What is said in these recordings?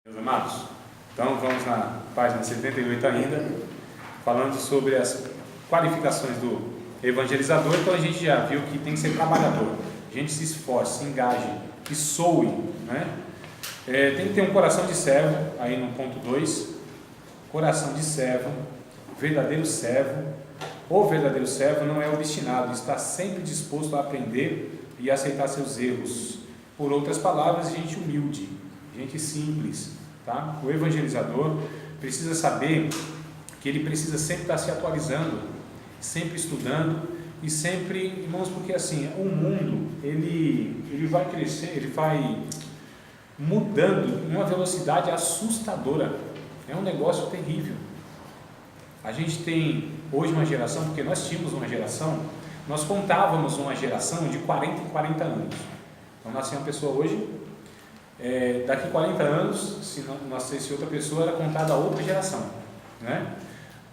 Meus amados, então vamos na página 78 ainda, falando sobre as qualificações do evangelizador. Então a gente já viu que tem que ser trabalhador, a gente se esforce, se engaje, que soe, né? Tem que ter um coração de servo, aí no ponto 2, coração de servo, verdadeiro servo. O verdadeiro servo não é obstinado, está sempre disposto a aprender e aceitar seus erros. Por outras palavras, gente humilde, gente simples, tá? O evangelizador precisa saber que ele precisa sempre estar se atualizando, sempre estudando e sempre, irmãos, porque assim, o mundo, ele vai crescer, ele vai mudando em uma velocidade assustadora, é um negócio terrível. A gente tem hoje uma geração, porque nós tínhamos uma geração, nós contávamos uma geração de 40 em 40 anos. Então nasceu uma pessoa hoje, daqui 40 anos, se não nascesse outra pessoa, era contada a outra geração, né?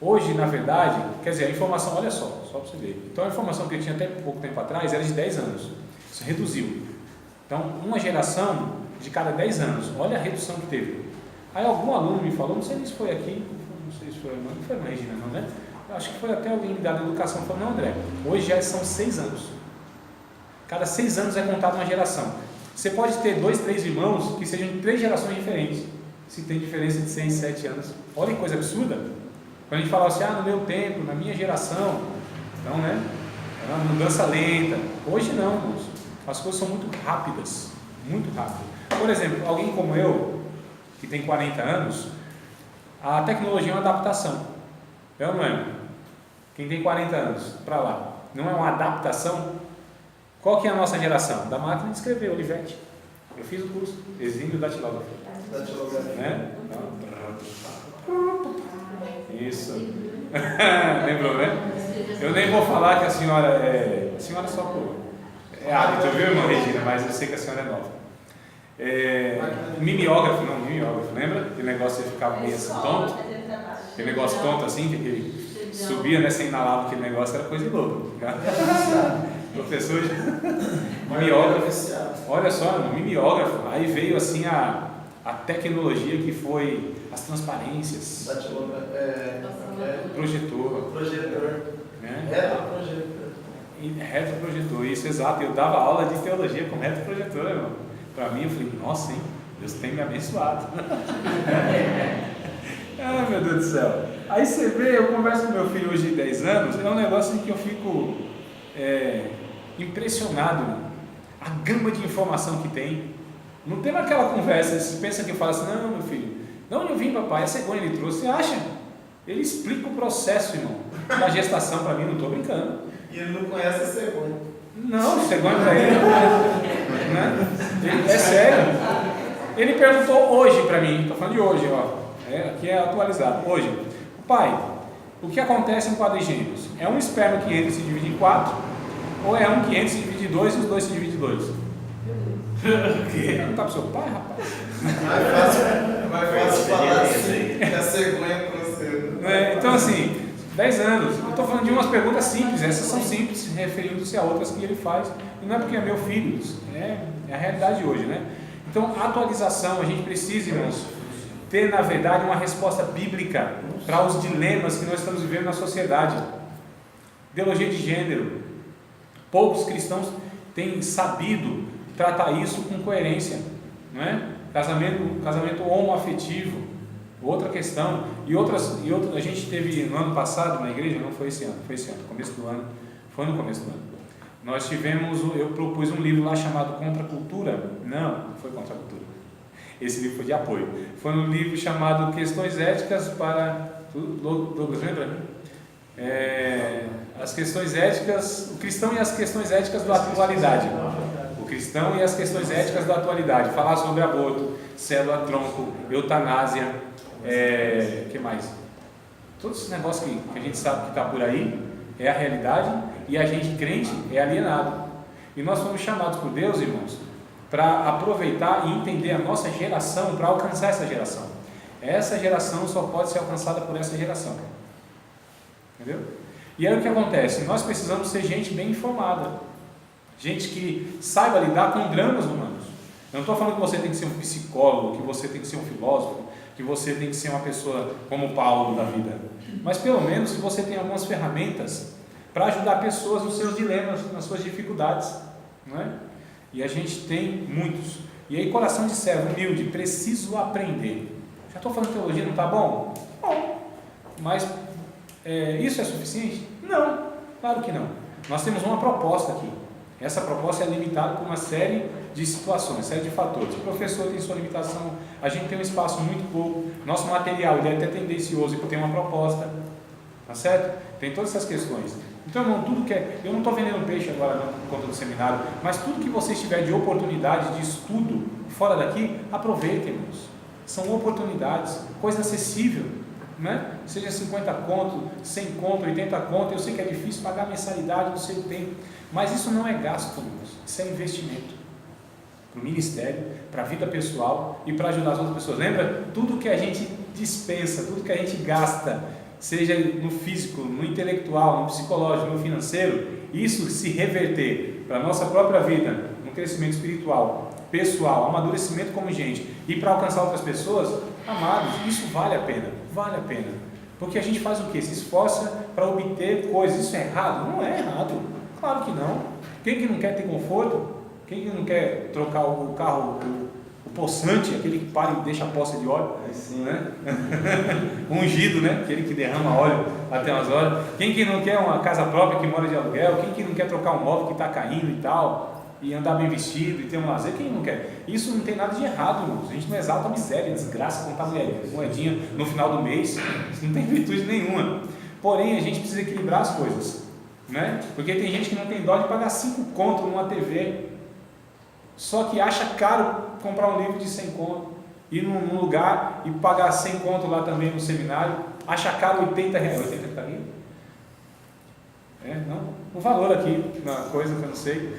Hoje, na verdade, quer dizer, a informação, olha só para você ver. Então a informação que eu tinha até pouco tempo atrás era de 10 anos, isso reduziu. Então uma geração de cada 10 anos, olha a redução que teve. Aí algum aluno me falou, não sei se foi aqui, não sei se foi a Regina, não, né? Eu acho que foi até alguém da educação, falou, não, André, hoje já são 6 anos. Cada 6 anos é contada uma geração. Você pode ter 2, 3 irmãos que sejam de 3 gerações diferentes, se tem diferença de 6, 7 anos. Olha que coisa absurda. Quando a gente fala assim, no meu tempo, na minha geração, então, né, é uma mudança lenta. Hoje não, irmãos. As coisas são muito rápidas, muito rápidas. Por exemplo, alguém como eu, que tem 40 anos, a tecnologia é uma adaptação. É ou não é? Quem tem 40 anos, para lá, não é uma adaptação? Qual que é a nossa geração? Da máquina de escrever, Olivetti. Eu fiz o curso, exímio datilógrafo. Né? Isso. Lembrou, né? Eu nem vou falar que a senhora a senhora só é hábito, viu, irmã Regina? Mas eu sei que a senhora é nova. Mimeógrafo, lembra? Aquele negócio que ficava meio assim, tonto. Aquele negócio tonto assim, que ele subia, né? Você inalava aquele negócio, era coisa de louco. Professor de mimeógrafo, olha só, mimeógrafo, aí veio assim a tecnologia que foi as transparências, projetor, né? Retroprojetor, isso, exato. Eu dava aula de teologia com retroprojetor, irmão. Para mim, eu falei, nossa, hein, Deus tem me abençoado. Ai, meu Deus do céu. Aí você vê, eu converso com meu filho hoje de 10 anos, é um negócio em que eu fico impressionado, a gama de informação que tem. Não tem aquela conversa, você pensa que eu falo assim, não, meu filho, de onde eu vim, papai? A cegonha ele trouxe, você acha? Ele explica o processo, irmão, da gestação para mim, não estou brincando. E ele não conhece a cegonha. Não, cegonha para ele não conhece, né? É sério. Ele perguntou hoje para mim, estou falando de hoje, ó, aqui é atualizado, hoje, pai, o que acontece em quadrigêmeos? É um esperma que entra e se divide em 4, ou é um que entra e se divide em 2 e os dois se dividem em 2? O quê? Não tá pro seu pai, rapaz? Mais fácil falar assim, que a cegonha é pra você. Então assim, 10 anos, eu estou falando de umas perguntas simples, essas são simples, referindo-se a outras que ele faz, e não é porque é meu filho, é a realidade de hoje, né? Então, atualização, a gente precisa, irmãos, ter na verdade uma resposta bíblica para os dilemas que nós estamos vivendo na sociedade. Ideologia de gênero, poucos cristãos têm sabido tratar isso com coerência, não é? Casamento homoafetivo, outra questão, e outras, a gente teve no ano passado na igreja, não foi esse ano, começo do ano, foi no começo do ano, nós tivemos, eu propus um livro lá chamado Contra a Cultura, não foi Contra a Cultura, esse livro foi de apoio, foi um livro chamado Questões Éticas para, Douglas, lembra? As questões éticas, o cristão e as questões éticas da atualidade. O cristão e as questões éticas da atualidade. Falar sobre aborto, célula-tronco, eutanásia, que mais? Todos esses negócios que a gente sabe que está por aí, é a realidade, e a gente crente é alienado. E nós fomos chamados por Deus, irmãos, para aproveitar e entender a nossa geração, para alcançar essa geração. Essa geração só pode ser alcançada por essa geração. Entendeu? E aí o que acontece? Nós precisamos ser gente bem informada, gente que saiba lidar com dramas humanos. Eu não estou falando que você tem que ser um psicólogo, que você tem que ser um filósofo, que você tem que ser uma pessoa como Paulo da vida. Mas pelo menos que você tenha algumas ferramentas para ajudar pessoas nos seus dilemas, nas suas dificuldades. Não é? E a gente tem muitos. E aí, coração de servo, humilde, preciso aprender. Já estou falando teologia, não está bom? Bom. Mas isso é suficiente? Não, claro que não. Nós temos uma proposta aqui. Essa proposta é limitada por uma série de situações, série de fatores. O professor tem sua limitação, a gente tem um espaço muito pouco, nosso material ele é até tendencioso e tem uma proposta, tá certo? Tem todas essas questões. Então, irmão, tudo que eu não estou vendendo peixe agora não, por conta do seminário, mas tudo que vocês tiverem de oportunidade de estudo fora daqui, aproveitem, irmãos. São oportunidades, coisa acessível, né? Seja 50 conto, 100 conto, 80 conto, eu sei que é difícil pagar mensalidade, não sei o que tem, mas isso não é gasto, irmãos, isso é investimento para o ministério, para a vida pessoal e para ajudar as outras pessoas. Lembra? Tudo que a gente dispensa, tudo que a gente gasta, seja no físico, no intelectual, no psicológico, no financeiro, isso se reverter para a nossa própria vida, no crescimento espiritual, pessoal, amadurecimento como gente e para alcançar outras pessoas, amados, isso vale a pena, porque a gente faz o quê? Se esforça para obter coisas. Isso é errado? Não é errado, claro que não. Quem que não quer ter conforto? Quem que não quer trocar o carro, o poçante, aquele que para e deixa a poça de óleo, né? Ungido, né? Aquele que derrama óleo até umas horas. Quem que não quer uma casa própria que mora de aluguel? Quem que não quer trocar um móvel que está caindo e tal? E andar bem vestido e ter um lazer? Quem não quer? Isso não tem nada de errado, irmãos. A gente não exalta a miséria, desgraça, contar moedinha no final do mês. Isso não tem virtude nenhuma. Porém, a gente precisa equilibrar as coisas, né? Porque tem gente que não tem dó de pagar 5 conto numa TV, só que acha caro comprar um livro de 100 conto, ir num lugar e pagar 100 conto lá também no seminário, acha caro 80 reais. 80 tá aqui? Não, o valor aqui, na coisa que eu não sei,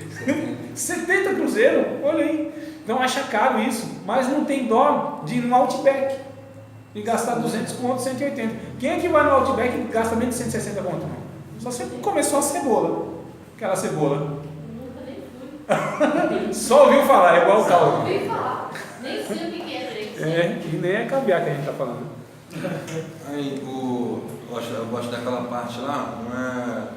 70 cruzeiro, olha aí. Então acha caro isso, mas não tem dó de ir no Outback e gastar 200 conto, 180. Quem é que vai no Outback e gasta menos de 160 conto? Só você começou a cebola, aquela cebola. Só ouviu falar, é igual o tal. Só ouviu falar, nem sei o que é. E nem é caviar que a gente está falando. Aí, eu gosto daquela parte lá, não é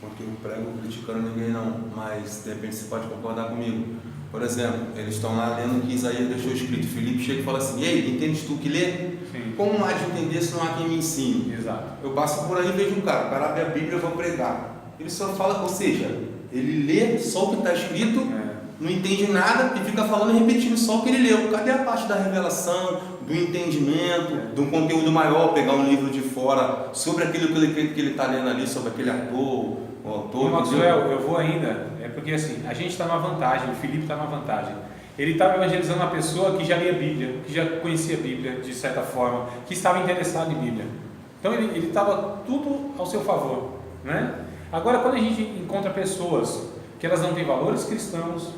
porque eu prego criticando ninguém não, mas de repente você pode concordar comigo. Por exemplo, eles estão lá lendo que Isaías deixou escrito. Filipe chega e fala assim: ei, entendes tu que lê? Sim. Como há de entender se não há quem me ensine? Exato. Eu passo por aí e vejo o cara abre a Bíblia e vai pregar. Ele só fala, ou seja, ele lê só o que está escrito, não entende nada e fica falando e repetindo só o que ele leu. Cadê a parte da revelação, do entendimento, de um conteúdo maior, pegar um livro de fora sobre aquilo que ele está lendo ali, sobre aquele ator, o autor? Maxwell, eu vou ainda, porque assim, a gente está numa vantagem, o Filipe está numa vantagem. Ele estava evangelizando uma pessoa que já lia a Bíblia, que já conhecia a Bíblia de certa forma, que estava interessado em Bíblia. Então ele estava tudo ao seu favor, né? Agora, quando a gente encontra pessoas que elas não têm valores cristãos,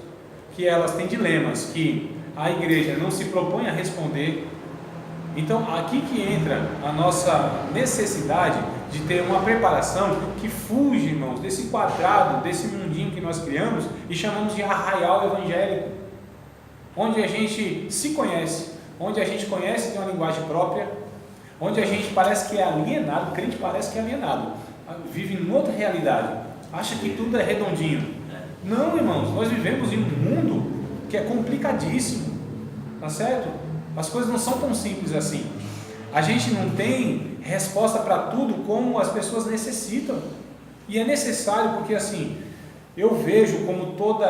que elas têm dilemas que a igreja não se propõe a responder, então aqui que entra a nossa necessidade de ter uma preparação que fuge, irmãos, desse quadrado, desse mundinho que nós criamos e chamamos de arraial evangélico, onde a gente se conhece, onde a gente conhece de uma linguagem própria, onde a gente parece que é alienado, o crente parece que é alienado, vive em outra realidade, acha que tudo é redondinho. Não, irmãos, nós vivemos em um mundo que é complicadíssimo, tá certo? As coisas não são tão simples assim. A gente não tem resposta para tudo como as pessoas necessitam, e é necessário, porque assim, eu vejo como todo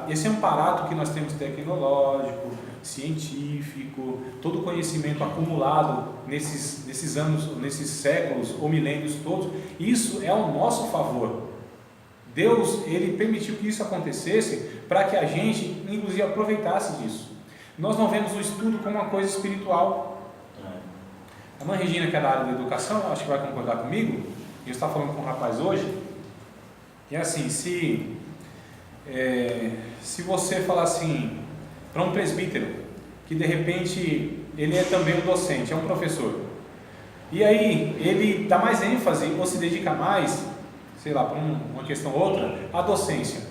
esse amparato que nós temos tecnológico, científico, todo o conhecimento acumulado nesses anos, nesses séculos ou milênios todos, isso é ao nosso favor. Deus, Ele permitiu que isso acontecesse para que a gente, inclusive, aproveitasse disso. Nós não vemos o estudo como uma coisa espiritual. A mãe Regina, que é da área da educação, acho que vai concordar comigo, eu estava falando com um rapaz hoje, e assim, se você falar assim, para um presbítero, que de repente ele é também um docente, é um professor, e aí ele dá mais ênfase ou se dedica mais, sei lá, para uma questão ou outra, à docência.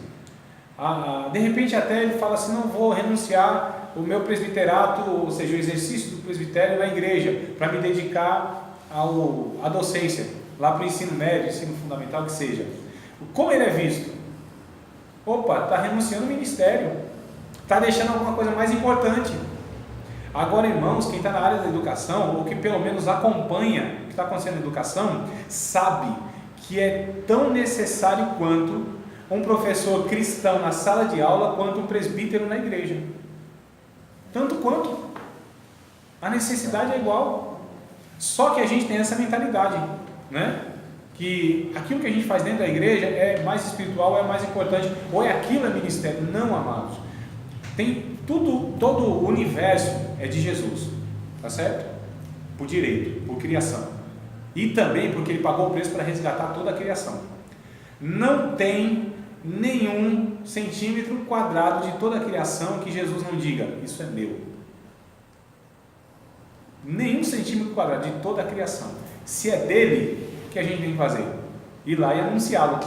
De repente até ele fala assim, não vou renunciar o meu presbiterato, ou seja, o exercício do presbitério na igreja, para me dedicar à docência, lá para o ensino médio, ensino fundamental, que seja. Como ele é visto? Opa, está renunciando ao ministério, está deixando alguma coisa mais importante. Agora, irmãos, quem está na área da educação, ou que pelo menos acompanha o que está acontecendo na educação, sabe que é tão necessário quanto um professor cristão na sala de aula, quanto um presbítero na igreja. Tanto quanto. A necessidade é igual. Só que a gente tem essa mentalidade, né? Que aquilo que a gente faz dentro da igreja é mais espiritual, é mais importante, ou é aquilo é ministério. Não, amados. Tem todo o universo é de Jesus, tá certo? Por direito, por criação. E também porque ele pagou o preço para resgatar toda a criação. Não tem nenhum centímetro quadrado de toda a criação que Jesus não diga, isso é meu. Nenhum centímetro quadrado de toda a criação. Se é dele, o que a gente tem que fazer? Ir lá e anunciá-lo,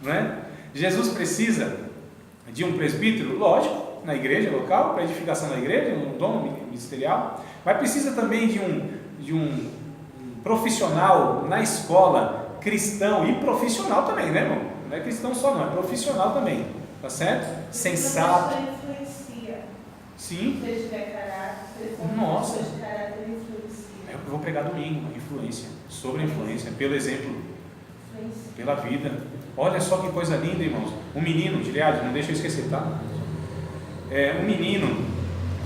não é? Jesus precisa de um presbítero, lógico, na igreja local, para edificação da igreja, um dom ministerial, mas precisa também de um profissional na escola, cristão e profissional também, né, irmão? Não é cristão só não, é profissional também, tá certo? Sensato. Influencia. Sim. Se ele tiver caráter, Nossa. de caráter influencia. Eu vou pregar domingo, influência, sobre influência, pelo exemplo, Influencia. pela vida. Olha só que coisa linda, irmãos. Um menino, Gilead, não deixa eu esquecer, tá? Um menino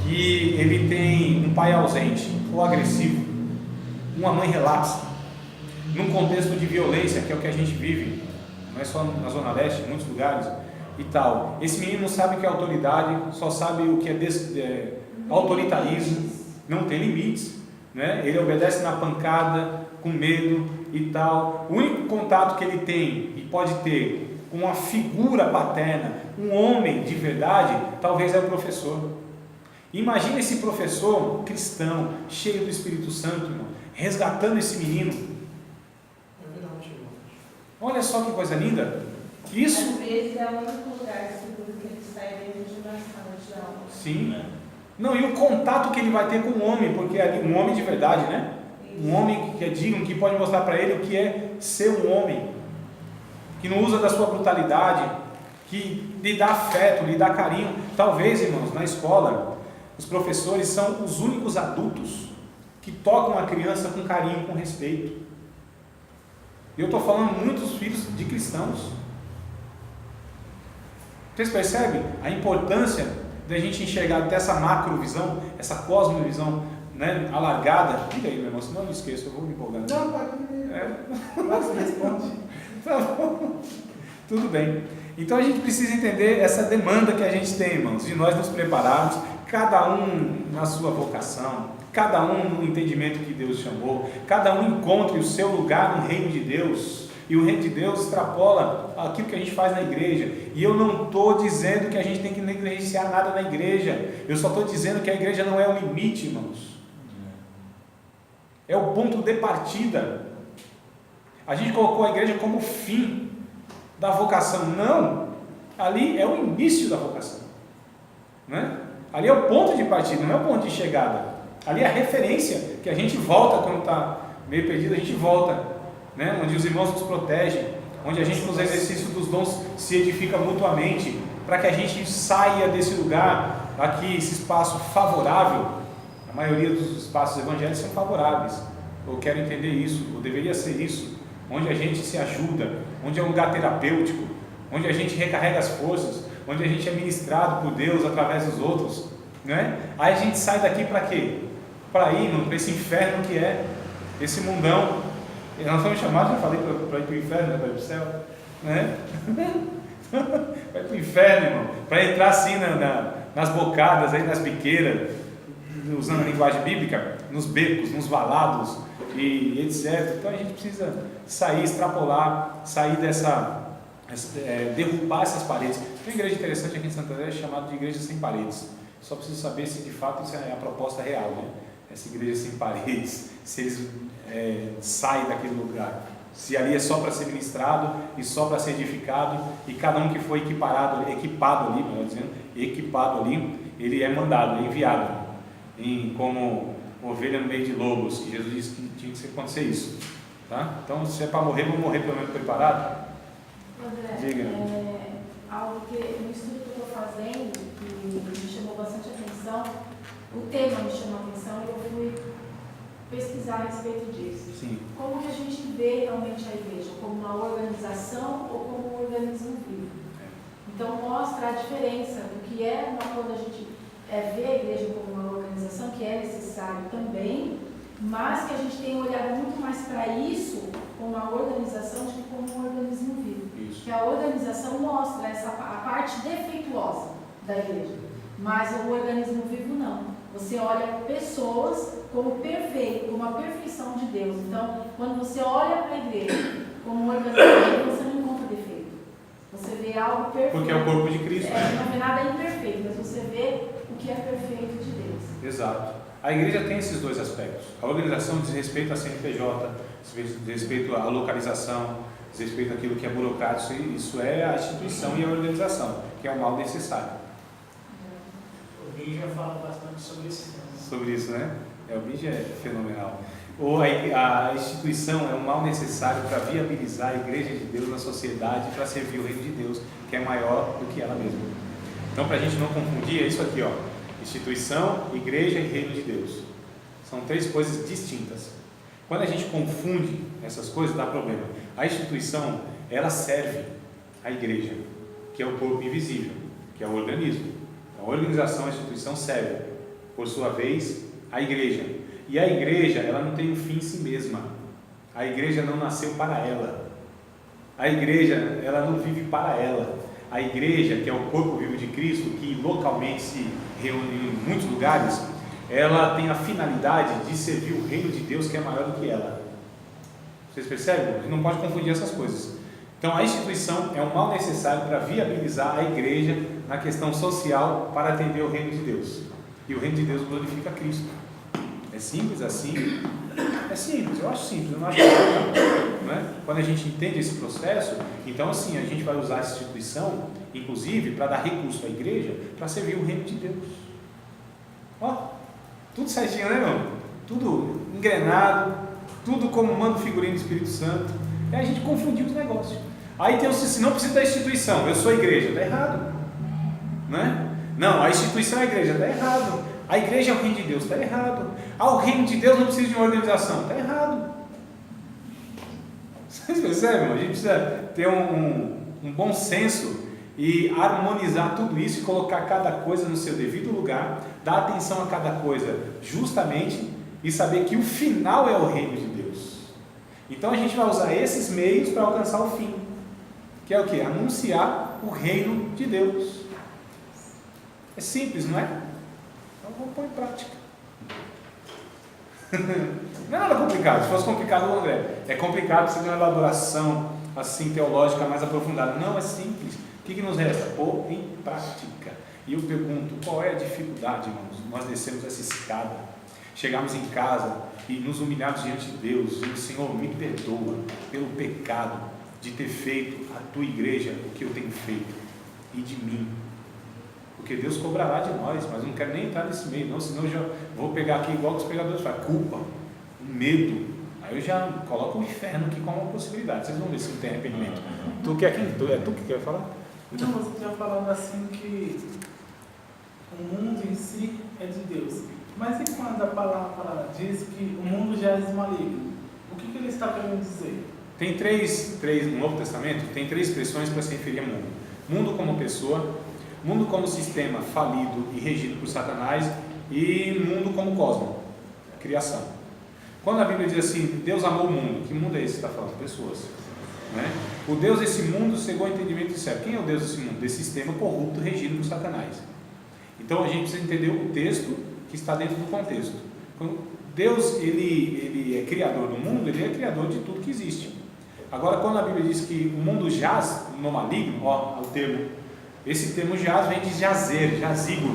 que ele tem um pai ausente ou agressivo, uma mãe relapsa, num contexto de violência, que é o que a gente vive, não é só na Zona Leste, em muitos lugares e tal. Esse menino não sabe o que é autoridade, só sabe o que é autoritarismo, não tem limites, né? Ele obedece na pancada, com medo e tal. O único contato que ele tem e pode ter com uma figura paterna, um homem de verdade, talvez é o professor. Imagina esse professor cristão, cheio do Espírito Santo, irmão, resgatando esse menino. Olha só que coisa linda. Isso. Às vezes é o único lugar seguro que ele está dentro de uma sala de aula. Sim. Não, e o contato que ele vai ter com o homem, porque ali um homem de verdade, né? Um homem que é digno, que pode mostrar para ele o que é ser um homem, que não usa da sua brutalidade, que lhe dá afeto, lhe dá carinho. Talvez, irmãos, na escola, os professores são os únicos adultos que tocam a criança com carinho, com respeito. Eu estou falando muitos filhos de cristãos. Vocês percebem a importância da gente enxergar dessa macrovisão, essa cosmovisão, né, alargada? Diga aí, meu irmão, senão eu não esqueço, eu vou me empolgando. Não, pode Você responde. Tá bom. Tudo bem. Então a gente precisa entender essa demanda que a gente tem, irmãos, de nós nos prepararmos, cada um na sua vocação, cada um no entendimento que Deus chamou, cada um encontre o seu lugar no reino de Deus, e o reino de Deus extrapola aquilo que a gente faz na igreja. E eu não estou dizendo que a gente tem que negligenciar nada na igreja, eu só estou dizendo que a igreja não é o limite, irmãos, é o ponto de partida. A gente colocou a igreja como fim da vocação. Não, ali é o início da vocação, né? Ali é o ponto de partida, não é o ponto de chegada. Ali é a referência que a gente volta quando está meio perdido, a gente volta, né? Onde os irmãos nos protegem, onde a gente nos exercícios dos dons se edifica mutuamente, para que a gente saia desse lugar, aqui, esse espaço favorável. A maioria dos espaços evangélicos são favoráveis, eu quero entender isso, ou deveria ser isso, onde a gente se ajuda, onde é um lugar terapêutico, onde a gente recarrega as forças, onde a gente é ministrado por Deus através dos outros, né? Aí a gente sai daqui para quê? Para ir para esse inferno que é esse mundão. E nós somos chamados, já falei, para ir para o inferno, para ir para o céu, né? Vai para o inferno, irmão, para entrar assim nas bocadas, aí nas biqueiras, usando a linguagem bíblica, nos becos, nos valados e etc. Então a gente precisa sair, extrapolar, sair derrubar essas paredes. Tem uma igreja interessante aqui em Santo André chamada de igreja sem paredes. Só preciso saber se de fato isso é a proposta real, né? Essa igreja sem paredes, se eles saem daquele lugar. Se ali é só para ser ministrado e só para ser edificado, e cada um que foi equipado ali, melhor dizendo, equipado ali, ele é mandado, é enviado, como ovelha no meio de lobos, que Jesus disse que tinha que acontecer isso. Tá? Então, se é para morrer, vamos morrer pelo menos preparado. André, Diga. Algo que no estudo que eu estou fazendo, que me chamou bastante atenção, o tema me chamou a atenção e eu fui pesquisar a respeito disso. Sim. Como que a gente vê realmente a igreja? Como uma organização ou como um organismo vivo? Então mostra a diferença do que é quando a gente vê a igreja como uma organização, que é necessário também, mas que a gente tem olhado muito mais para isso como uma organização do que como um organismo vivo. Isso. Que a organização mostra a parte defeituosa da igreja, mas o organismo vivo não. Você olha pessoas como perfeito, como a perfeição de Deus. Então, quando você olha para a igreja como um organismo, você não encontra defeito. Você vê algo perfeito. Porque é o corpo de Cristo. Não vê nada imperfeito, mas você vê o que é perfeito de Deus. Exato. A igreja tem esses dois aspectos. A organização diz respeito à CNPJ, diz respeito à localização, diz respeito àquilo que é burocrático. Isso é a instituição e a organização, que é o mal necessário. O Bim já fala bastante sobre esse tema. Sobre isso, né? O BID é fenomenal. Ou a instituição é um mal necessário para viabilizar a igreja de Deus na sociedade, para servir o reino de Deus, que é maior do que ela mesma. Então, para a gente não confundir, é isso aqui, ó. Instituição, igreja e reino de Deus. São três coisas distintas. Quando a gente confunde essas coisas, dá problema. A instituição, ela serve a igreja, que é o corpo invisível, que é o organismo. A organização, a instituição serve, por sua vez, a igreja. E a igreja, ela não tem um fim em si mesma. A igreja não nasceu para ela. A igreja, ela não vive para ela. A igreja, que é o corpo vivo de Cristo, que localmente se reúne em muitos lugares, ela tem a finalidade de servir o reino de Deus, que é maior do que ela. Vocês percebem? A gente não pode confundir essas coisas. Então, a instituição é um mal necessário para viabilizar a igreja na questão social para atender o reino de Deus. E o reino de Deus glorifica Cristo. É simples assim? É simples, eu acho simples, eu não acho que não é? Quando a gente entende esse processo, então assim, a gente vai usar essa instituição, inclusive, para dar recurso à igreja, para servir o reino de Deus. Ó, tudo certinho, né, irmão? Tudo engrenado, tudo como manda o figurino do Espírito Santo. É a gente confundir os negócios. Aí tem se não precisa da instituição, eu sou a igreja, está errado. Não é? Não, a instituição é a igreja, está errado. A igreja é o reino de Deus, está errado. O reino de Deus não precisa de uma organização, está errado. Vocês percebem? A gente precisa ter um bom senso e harmonizar tudo isso e colocar cada coisa no seu devido lugar, dar atenção a cada coisa justamente e saber que o final é o reino de Deus. Então a gente vai usar esses meios para alcançar o fim, que é o que? Anunciar o reino de Deus. É simples, não é? Então vamos pôr em prática. Não é nada complicado. Se fosse complicado, André, é complicado você ter uma elaboração assim teológica mais aprofundada. Não, é simples. O que nos resta? Pôr em prática. E eu pergunto, qual é a dificuldade, irmãos? Nós descemos essa escada, chegamos em casa e nos humilhamos diante de Deus e o Senhor me perdoa pelo pecado de ter feito a tua igreja o que eu tenho feito e de mim. Porque Deus cobrará de nós, mas eu não quero nem entrar nesse meio, não, senão eu já vou pegar aqui igual que os pregadores falam, culpa, medo. Aí eu já coloco o inferno aqui como uma possibilidade. Vocês vão ver se não tem arrependimento. Tu que é quem? É tu que quer falar? Não, você tinha falado assim que o mundo em si é de Deus. Mas e quando a palavra diz que o mundo já é maligno? O que ele está querendo dizer? Tem no Novo Testamento, tem três expressões para se referir a mundo. Mundo como pessoa, mundo como sistema falido e regido por Satanás e mundo como cosmo, criação. Quando a Bíblia diz assim, Deus amou o mundo, que mundo é esse que está falando? Pessoas. Né? O Deus desse mundo cegou o entendimento do céu. Quem é o Deus desse mundo? Desse sistema corrupto regido por Satanás. Então a gente precisa entender o texto que está dentro do contexto. Quando Deus ele é criador do mundo, ele é criador de tudo que existe. Agora, quando a Bíblia diz que o mundo jaz no maligno, ó, o termo, esse termo jaz vem de jazer, jazigo.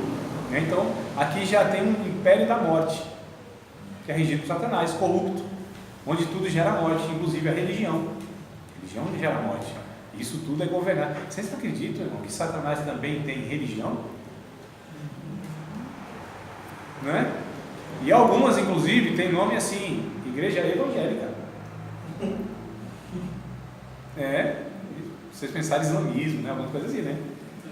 Né? Então, aqui já tem um império da morte, que é regido por Satanás, corrupto. onde tudo gera morte, inclusive a religião. A religião gera morte. Isso tudo é governado. Vocês não acreditam, irmão, que Satanás também tem religião? Não é? E algumas, inclusive, tem nome assim, igreja evangélica. Vocês pensaram em islamismo, né? Alguma coisa assim, né?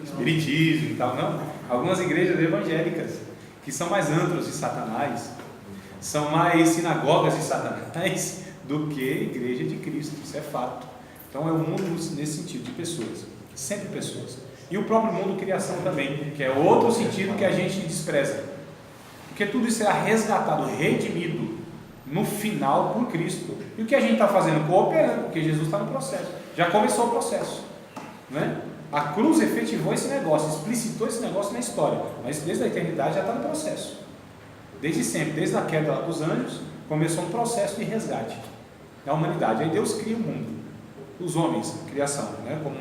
Espiritismo e tal, não. Algumas igrejas evangélicas, que são mais antros de Satanás, são mais sinagogas de Satanás do que igreja de Cristo, isso é fato. Então é um mundo nesse sentido, de pessoas, sempre pessoas. E o próprio mundo criação também, que é outro sentido que a gente despreza. Porque tudo isso será resgatado, redimido, no final por Cristo. E o que a gente está fazendo? Cooperando, porque Jesus está no processo. Já começou o processo, né? A cruz efetivou esse negócio, explicitou esse negócio na história, mas desde a eternidade já está no processo. Desde sempre, desde a queda dos anjos, começou um processo de resgate da humanidade. Aí Deus cria o mundo, os homens, criação, né? Como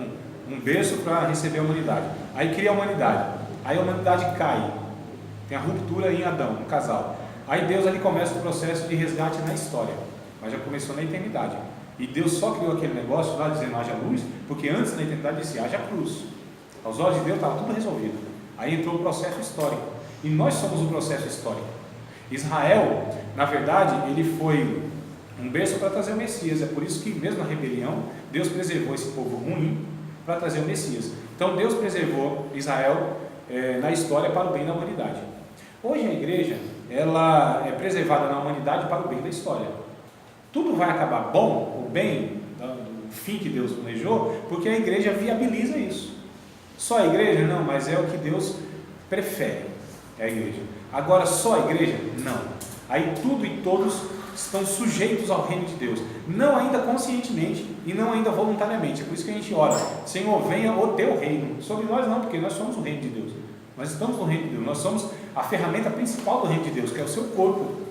um berço para receber a humanidade. Aí cria a humanidade, aí a humanidade cai, tem a ruptura em Adão, no casal. Aí Deus ali começa o processo de resgate na história, mas já começou na eternidade. E Deus só criou aquele negócio lá dizendo haja luz, porque antes na eternidade disse haja cruz. Aos olhos de Deus estava tudo resolvido. Aí entrou o processo histórico, e nós somos o processo histórico. Israel, na verdade, ele foi um berço para trazer o Messias. É por isso que mesmo na rebelião, Deus preservou esse povo ruim para trazer o Messias. Então Deus preservou Israel na história para o bem da humanidade. Hoje a igreja, ela é preservada na humanidade para o bem da história. Tudo vai acabar bom, ou bem, do fim que Deus planejou, porque a igreja viabiliza isso. Só a igreja? Não, mas é o que Deus prefere, é a igreja. Agora só a igreja? Não. Aí tudo e todos estão sujeitos ao reino de Deus, não ainda conscientemente e não ainda voluntariamente. É por isso que a gente ora: Senhor, venha o teu reino. Sobre nós não, porque nós somos o reino de Deus. Nós estamos no reino de Deus, nós somos a ferramenta principal do reino de Deus, que é o seu corpo.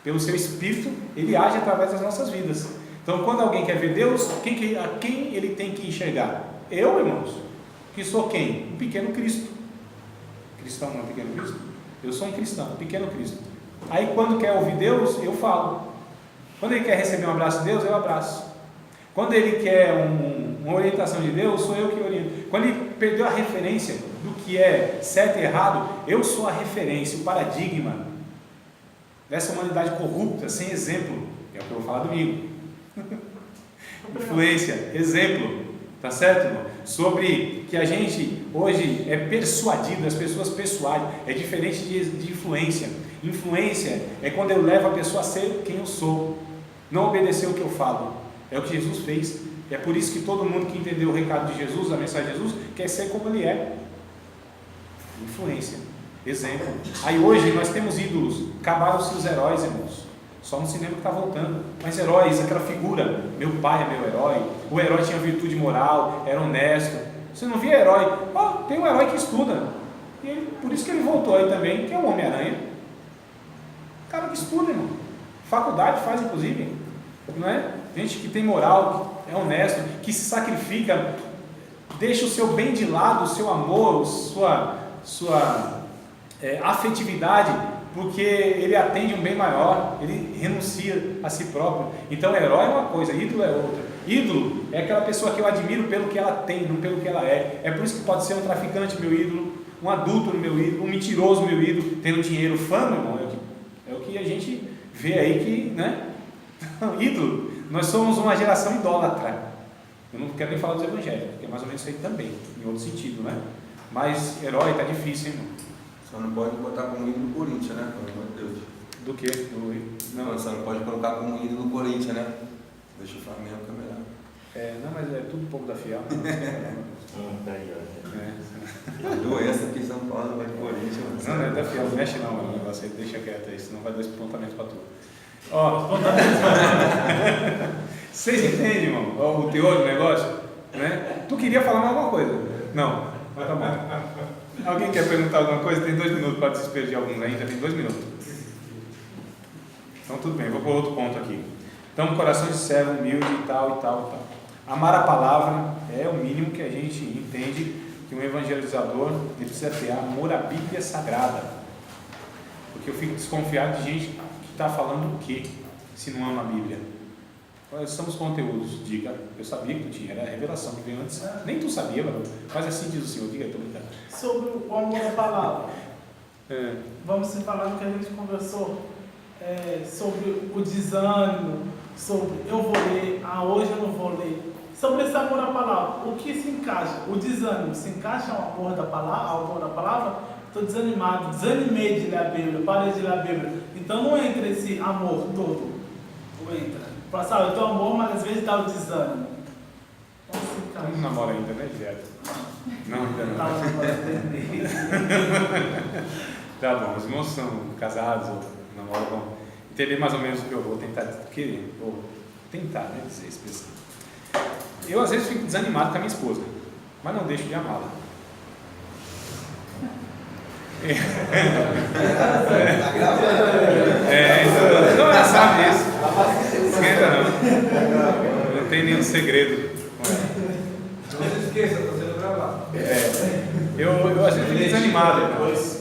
Pelo seu Espírito, ele age através das nossas vidas. Então, quando alguém quer ver Deus, a quem ele tem que enxergar? Eu, irmãos, que sou quem? Um pequeno Cristo. Cristão não é um pequeno Cristo? Eu sou um cristão, um pequeno Cristo. Aí, quando quer ouvir Deus, eu falo. Quando ele quer receber um abraço de Deus, eu abraço. Quando ele quer uma orientação de Deus, sou eu que oriento. Quando ele perdeu a referência do que é certo e errado, eu sou a referência, o paradigma dessa humanidade corrupta, sem exemplo. É o que eu vou falar domingo. Influência, exemplo, tá certo, irmão? Sobre que a gente hoje é persuadido, as pessoas persuadem, é diferente de influência. Influência é quando eu levo a pessoa a ser quem eu sou, não obedecer o que eu falo. É o que Jesus fez. É por isso que todo mundo que entendeu o recado de Jesus, a mensagem de Jesus, quer ser como ele é. Influência, exemplo. Aí hoje nós temos ídolos, acabaram-se os heróis, irmãos. Só no cinema que está voltando. Mas heróis, aquela figura, meu pai é meu herói, o herói tinha virtude moral, era honesto. Você não via herói? Tem um herói que estuda, e ele, por isso que ele voltou aí também, que é o Homem-Aranha. Cara que estuda, irmão. Faculdade faz, inclusive, não é? Gente que tem moral, que é honesto, que se sacrifica, deixa o seu bem de lado, o seu amor, sua afetividade, porque ele atende um bem maior, ele renuncia a si próprio. Então herói é uma coisa, ídolo é outra. Ídolo é aquela pessoa que eu admiro pelo que ela tem, não pelo que ela é. É por isso que pode ser um traficante meu ídolo, um adúltero meu ídolo, um mentiroso meu ídolo, tendo dinheiro, fama, irmão, é o que a gente vê aí que, né? Ídolo. Nós somos uma geração idólatra. Eu não quero nem falar dos evangélicos, porque é mais ou menos isso aí também, em outro sentido, né? Mas herói tá difícil, hein, irmão? Só não pode botar como ídolo do Corinthians, né? Pelo amor de Deus. Do quê? Não, só não pode colocar como ídolo do Corinthians, né? Deixa o Flamengo caminhar. Não, mas é tudo pouco da fiel. Tá aí, ó. Doença aqui em São Paulo, vai pro Corinthians. Não é da fiel, não mexe não, mano. O negócio aí, deixa quieto aí, senão vai dar espontamento pra tudo. Vocês entendem, irmão? O teor do negócio? Né? Tu queria falar mais alguma coisa? Não, mas tá bom. Alguém quer perguntar alguma coisa? Tem 2 minutos para desespero de alguns ainda, tem 2 minutos. Então tudo bem, vou para outro ponto aqui. Então, coração de servo, humilde e tal, e tal, e tal. Amar a palavra é o mínimo que a gente entende que um evangelizador ele precisa ter, amor à Bíblia Sagrada. Porque eu fico desconfiado de gente que está falando o quê, se não ama a Bíblia? Quais são os conteúdos? Diga, eu sabia que tu tinha, era a revelação que veio antes. Nem tu sabia, mano. Mas assim diz o Senhor, diga aí, estou brincando. Sobre o amor à palavra. É. Vamos se falar do que a gente conversou. Sobre o desânimo, sobre eu vou ler, hoje eu não vou ler. Sobre esse amor à palavra, o que se encaixa? O desânimo se encaixa ao amor da palavra? Estou desanimado, desanimei de ler a Bíblia, parei de ler a Bíblia. Então não entra esse amor todo. Não entra. Sabe, eu tenho amor, mas às vezes dá o desânimo. Então se encaixa. Não namora ainda, né, direto? Não, ainda não. Tá bom, os irmãos são casados ou namoram, vão entender mais ou menos o que eu vou tentar querer, ou tentar, né, dizer, expressar. Eu às vezes fico desanimado com a minha esposa, mas não deixo de amá-la. Então ela sabe disso. Esquenta não. Não tem nenhum segredo com ela. Não se esqueça, está sendo gravado. Eu às vezes fico desanimado, irmãos.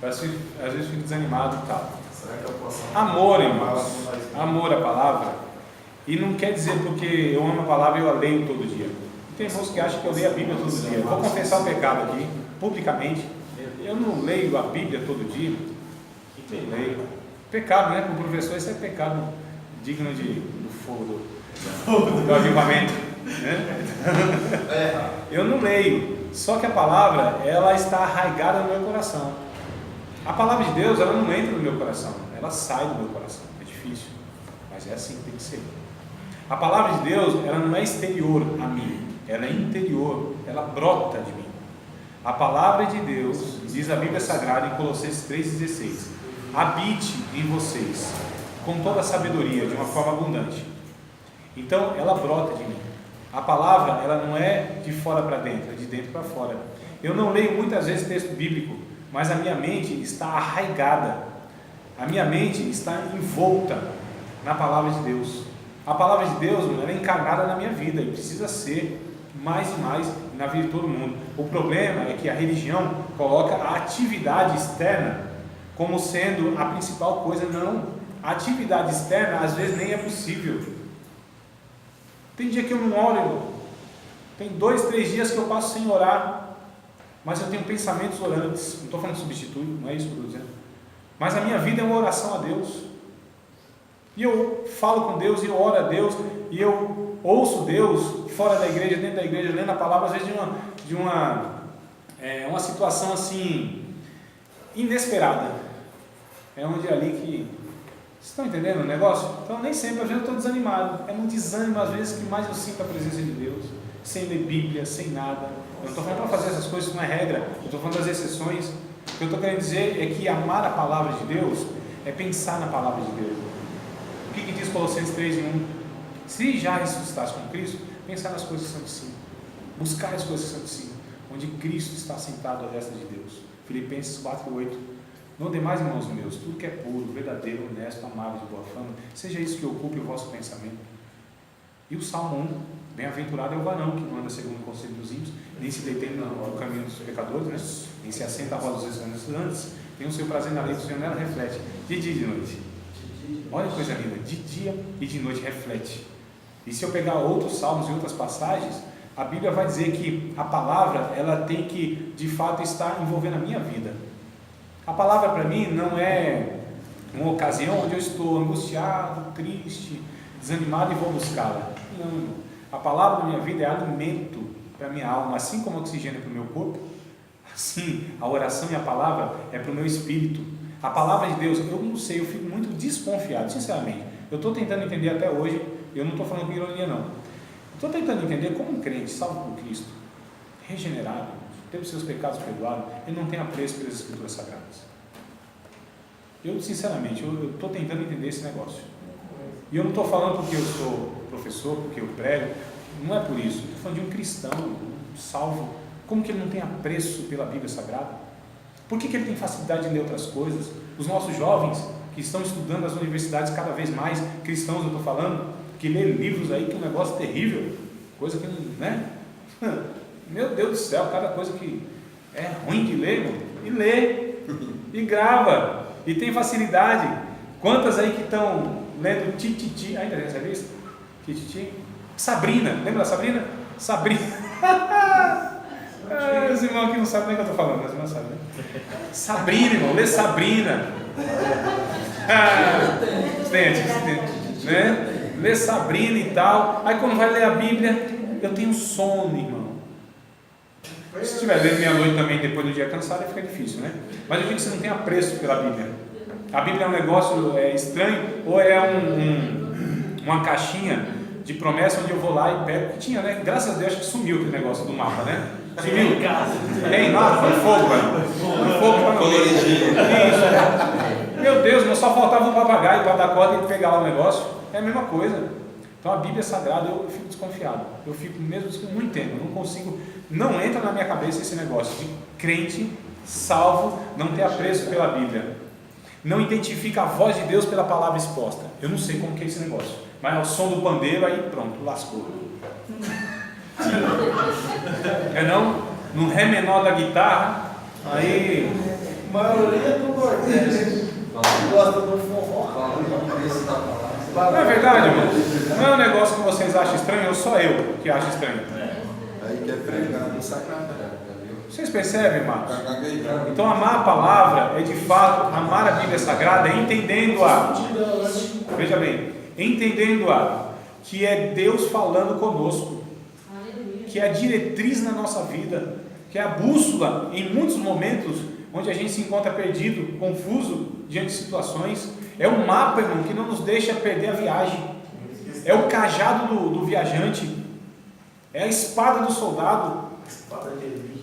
Às vezes fico desanimado e tal. Será que eu posso? Amor, irmãos. Amor à palavra. E não quer dizer porque eu amo a palavra e eu a leio todo dia. Tem irmãos que acham que eu leio a Bíblia todo dia. Vou confessar o pecado aqui, publicamente. Eu não leio a Bíblia todo dia. Eu leio. Pecado, né? Para o professor, isso é pecado digno do fogo, do avivamento. Né? Eu não leio. Só que a palavra, ela está arraigada no meu coração. A palavra de Deus, ela não entra no meu coração. Ela sai do meu coração. É difícil. Mas é assim que tem que ser. A palavra de Deus, ela não é exterior a mim. Ela é interior. Ela brota de mim. A palavra de Deus, diz a Bíblia Sagrada em Colossenses 3,16: habite em vocês com toda a sabedoria, de uma forma abundante. Então, ela brota de mim. A palavra, ela não é de fora para dentro, é de dentro para fora. Eu não leio muitas vezes texto bíblico, mas a minha mente está arraigada. A minha mente está envolta na palavra de Deus. A palavra de Deus, ela é encarnada na minha vida e precisa ser mais e mais na vida de todo mundo. O problema é que a religião coloca a atividade externa como sendo a principal coisa. Não, a atividade externa às vezes nem é possível. Tem dia que eu não oro, irmão. Tem 2, 3 dias que eu passo sem orar, mas eu tenho pensamentos orantes. Não estou falando de substituir, não é isso que eu estou dizendo. Mas a minha vida é uma oração a Deus. E eu falo com Deus, e eu oro a Deus, e eu ouço Deus fora da igreja, dentro da igreja, lendo a palavra, às vezes de uma situação assim inesperada. É onde é ali que... Vocês estão entendendo o negócio? Então nem sempre, às vezes eu estou desanimado. É um desânimo às vezes que mais eu sinto a presença de Deus, sem ler Bíblia, sem nada. Eu não estou falando para fazer essas coisas, não é regra. Eu estou falando das exceções. O que eu estou querendo dizer é que amar a palavra de Deus é pensar na palavra de Deus. O que diz Colossenses 3:1? Se já ressuscitaste com Cristo, pensar nas coisas que são de cima. Buscar as coisas que são de cima, onde Cristo está sentado à destra de Deus. Filipenses 4:8. Não demais, irmãos meus, tudo que é puro, verdadeiro, honesto, amável, de boa fama, seja isso que ocupe o vosso pensamento. E o Salmo 1, bem-aventurado é o varão que não anda segundo o conselho dos ímpios, nem se detém no caminho dos pecadores, né? Nem se assenta à roda dos excelentes, tem o seu prazer na lei do Senhor, nela reflete, de dia e de noite. Olha que coisa linda, de dia e de noite reflete. E se eu pegar outros salmos e outras passagens, a Bíblia vai dizer que a palavra, ela tem que, de fato, estar envolvendo a minha vida. A palavra para mim não é uma ocasião onde eu estou angustiado, triste, desanimado e vou buscá-la. Não, a palavra da minha vida é alimento para a minha alma, assim como o oxigênio para o meu corpo, assim a oração e a palavra é para o meu espírito. A palavra de Deus, eu não sei, eu fico muito desconfiado, sinceramente. Eu estou tentando entender até hoje, eu não estou falando com ironia não. Estou tentando entender como um crente, salvo por Cristo, regenerado, teve seus pecados perdoados, ele não tem apreço pelas Escrituras Sagradas. Eu, sinceramente, eu estou tentando entender esse negócio. E eu não estou falando porque eu sou professor, porque eu prego, não é por isso. Estou falando de um cristão, um salvo. Como que ele não tem apreço pela Bíblia Sagrada? Por que ele tem facilidade de ler outras coisas? Os nossos jovens que estão estudando nas universidades cada vez mais, cristãos eu estou falando, que lê livros aí que é um negócio terrível, coisa que não, né? Meu Deus do céu, cada coisa que é ruim de ler, mano, e lê, e grava, e tem facilidade. Quantas aí que estão lendo tititi, ainda tem essa lista? Tititi? Sabrina, lembra da Sabrina? Sabrina. Os irmãos aqui não sabem nem o que eu estou falando, mas os irmãos sabem, né? Sabrina, irmão, lê Sabrina. Tem, né? Lê Sabrina e tal. Aí quando vai ler a Bíblia, eu tenho sono, irmão. Se estiver lendo meia-noite também, depois do dia cansado, fica difícil, né? Mas eu digo que você não tem apreço pela Bíblia. A Bíblia é um negócio estranho, ou é uma caixinha de promessa onde eu vou lá e pego, que tinha, né? Graças a Deus que sumiu aquele negócio do mapa, né? Sumiu. Tem nada, foi fogo, velho. Foi fogo para não Isso. Meu Deus, mas só faltava um papagaio para dar corda e pegar lá o negócio. É a mesma coisa. Então a Bíblia é sagrada, eu fico desconfiado. Eu fico mesmo, não entendo, não consigo, não entra na minha cabeça esse negócio de crente, salvo, não ter apreço pela Bíblia. Não identifica a voz de Deus pela palavra exposta. Eu não sei como que é esse negócio. Mas é o som do pandeiro, aí pronto, lascou. É não? No ré menor da guitarra, aí... A maioria do Nordeste gosta do forró. Não é verdade, irmão? Não é um negócio que vocês acham estranho, ou só eu que acho estranho? Aí quer pregar, não sabe nada. Vocês percebem, irmãos? Então amar a palavra é de fato amar a Bíblia Sagrada, entendendo-a. Veja bem, entendendo-a que é Deus falando conosco, que é a diretriz na nossa vida, que é a bússola em muitos momentos onde a gente se encontra perdido, confuso diante de situações. É um mapa, irmão, que não nos deixa perder a viagem. É o cajado do viajante, é a espada do soldado.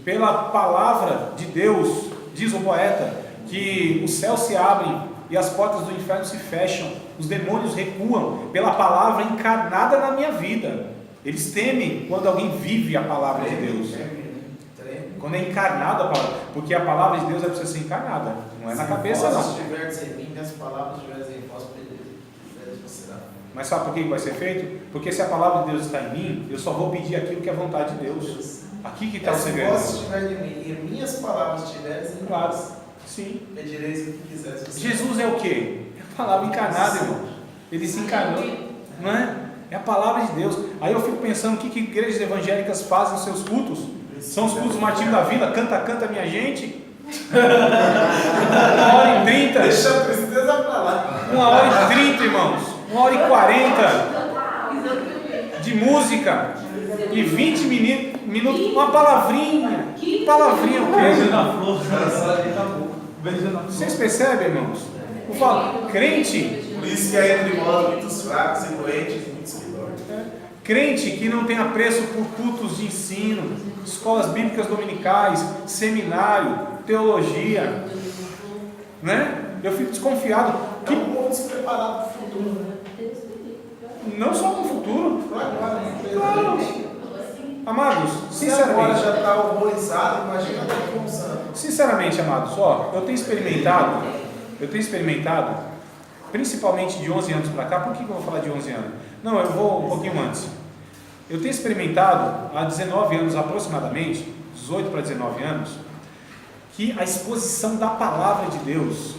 Pela palavra de Deus, diz o poeta, que os céus se abrem e as portas do inferno se fecham, os demônios recuam pela palavra encarnada na minha vida. Eles temem quando alguém vive a palavra de Deus, quando é encarnada a palavra, porque a palavra de Deus precisa ser encarnada, não é na cabeça não. Se estiveres em mim, minhas palavras estiveres em vós, você será. Mas sabe por que vai ser feito? Porque se a palavra de Deus está em mim, eu só vou pedir aquilo que é vontade de Deus. Aqui que está o segredo. Se vós estiveres em mim e minhas palavras estiveres em vós, sim. pedireis o que quiseres. Jesus é o quê? É a palavra encarnada, irmão. Ele se encarnou, não é? É a palavra de Deus. Aí eu fico pensando o que igrejas evangélicas fazem nos seus cultos. São os cultos Martinho da Vila, canta minha gente. 1h30. Deixa a tristeza pra lá. 1h30, irmãos. 1h40 de música. E 20 minutos, uma palavrinha. Palavrinha o Beijo na flor, beijo na flor. Vocês percebem, irmãos? Eu falo, crente. Por isso que há entre nós muitos fracos e doentes, muitos que dormem. Crente que não tem apreço por cultos de ensino, escolas bíblicas dominicais, seminário, teologia, né? Eu fico desconfiado. É um mundo despreparado para o futuro. Não só para o futuro. Claro. Amados, Se agora sinceramente. já está horrorizado, imagina daqui a uns anos. Sinceramente, amados, eu tenho experimentado, principalmente de 11 anos para cá. Por que eu vou falar de 11 anos? Não, eu vou um pouquinho antes. Eu tenho experimentado há 19 anos aproximadamente, 18 para 19 anos, que a exposição da palavra de Deus,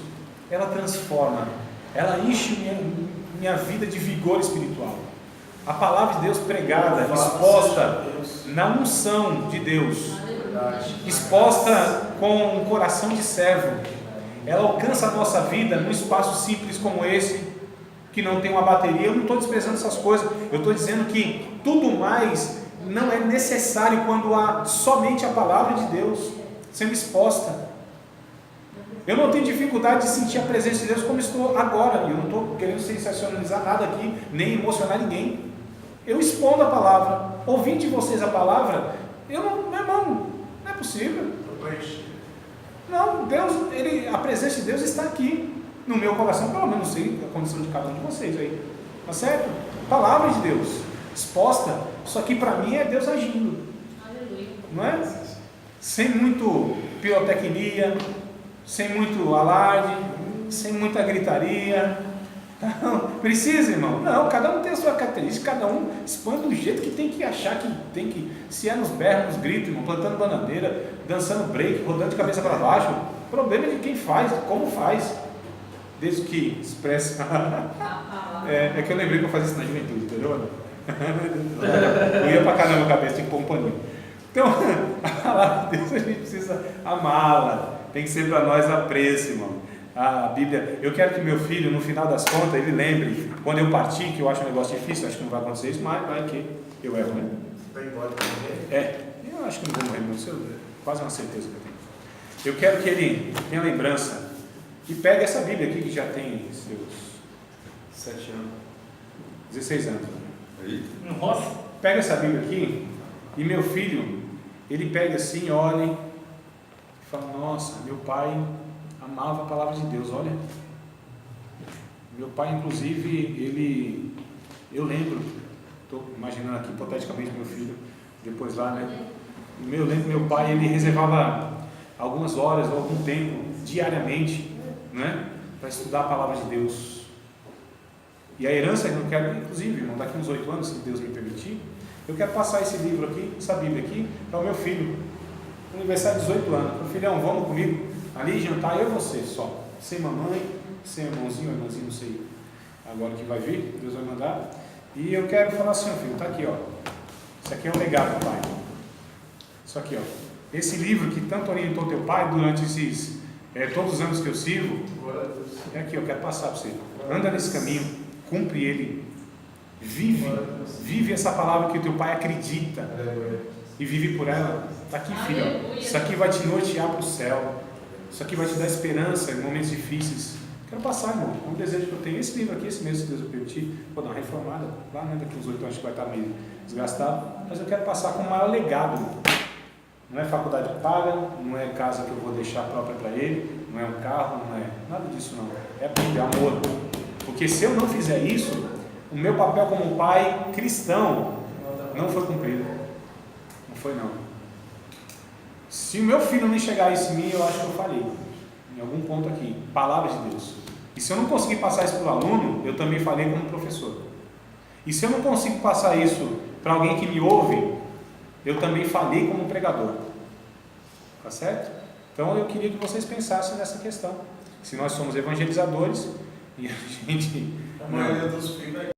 ela transforma, ela enche minha vida de vigor espiritual. A palavra de Deus pregada, exposta na unção de Deus, exposta com um coração de servo, ela alcança a nossa vida num espaço simples como esse, que não tem uma bateria. Eu não estou desprezando essas coisas, eu estou dizendo que tudo mais não é necessário quando há somente a palavra de Deus sendo exposta. Eu não tenho dificuldade de sentir a presença de Deus como estou agora. Eu não estou querendo sensacionalizar nada aqui, nem emocionar ninguém. Eu expondo a palavra, ouvindo de vocês a palavra, meu irmão, não é possível. Não, Deus, a presença de Deus está aqui, no meu coração, pelo menos sei a condição de cada um de vocês aí, tá certo? Palavra de Deus, exposta, isso aqui para mim é Deus agindo, não é? Sem muito pirotecnia, sem muito alarde, sem muita gritaria. Não, precisa, irmão? Não, cada um tem a sua característica, cada um expõe do jeito que tem que achar que tem que, se é nos berros, nos gritos, irmão, plantando bananeira, dançando break, rodando de cabeça para baixo. O problema é de quem faz, como faz, desde que expressa. É que eu lembrei que eu fazia isso na juventude, entendeu? Eu ia pra caramba a cabeça, tinha que pôr um paninho. Então, a palavra de Deus a gente precisa amá-la. Tem que ser para nós apreço, irmão. A Bíblia, eu quero que meu filho, no final das contas, ele lembre, quando eu partir, que eu acho um negócio difícil, acho que não vai acontecer isso, mas vai que eu erro, né? Eu acho que não vou morrer, não sei, quase uma certeza que eu tenho. Eu quero que ele tenha lembrança e pegue essa Bíblia aqui, que já tem seus 7 anos. 16 anos. Nossa. Pega essa Bíblia aqui e meu filho, ele pega assim, olha e fala, nossa, meu pai amava a palavra de Deus, olha. Meu pai, inclusive, eu lembro, estou imaginando aqui hipoteticamente meu filho, depois lá, né? Eu lembro meu pai, ele reservava algumas horas ou algum tempo, diariamente, né? Para estudar a palavra de Deus. E a herança, eu quero, inclusive, irmão, daqui uns 8 anos, se Deus me permitir, eu quero passar esse livro aqui, essa Bíblia aqui, para o meu filho. Aniversário de 18 anos. Meu filhão, vamos comigo ali jantar, eu e você só. Sem mamãe, sem irmãozinho, não sei agora que vai vir, Deus vai mandar. E eu quero falar assim, filho, tá aqui, ó. Isso aqui é um legado do pai. Isso aqui, ó. Esse livro que tanto orientou teu pai durante esses todos os anos que eu sirvo, é aqui, eu quero passar para você. Anda nesse caminho, cumpre ele, vive essa palavra que o teu pai acredita e vive por ela. Está aqui, filho, ó. Isso aqui vai te nortear para o céu, isso aqui vai te dar esperança em momentos difíceis. Quero passar, irmão, é um desejo que eu tenho. Esse livro aqui, esse mês, se Deus me permitir, vou dar uma reformada lá, né? Daqui uns 8 anos que vai estar meio desgastado, mas eu quero passar com o maior legado. Não é faculdade paga, não é casa que eu vou deixar própria para ele, não é um carro, não é nada disso não. É a Bíblia, é amor. Porque se eu não fizer isso, o meu papel como pai cristão não foi cumprido. Não foi não. Se o meu filho não enxergar isso em mim, eu acho que eu falhei. Em algum ponto aqui. Palavra de Deus. E se eu não conseguir passar isso para o aluno, eu também falhei como professor. E se eu não consigo passar isso para alguém que me ouve, eu também falhei como pregador. Tá certo? Então eu queria que vocês pensassem nessa questão. Se nós somos evangelizadores e a gente... A maioria dos filhos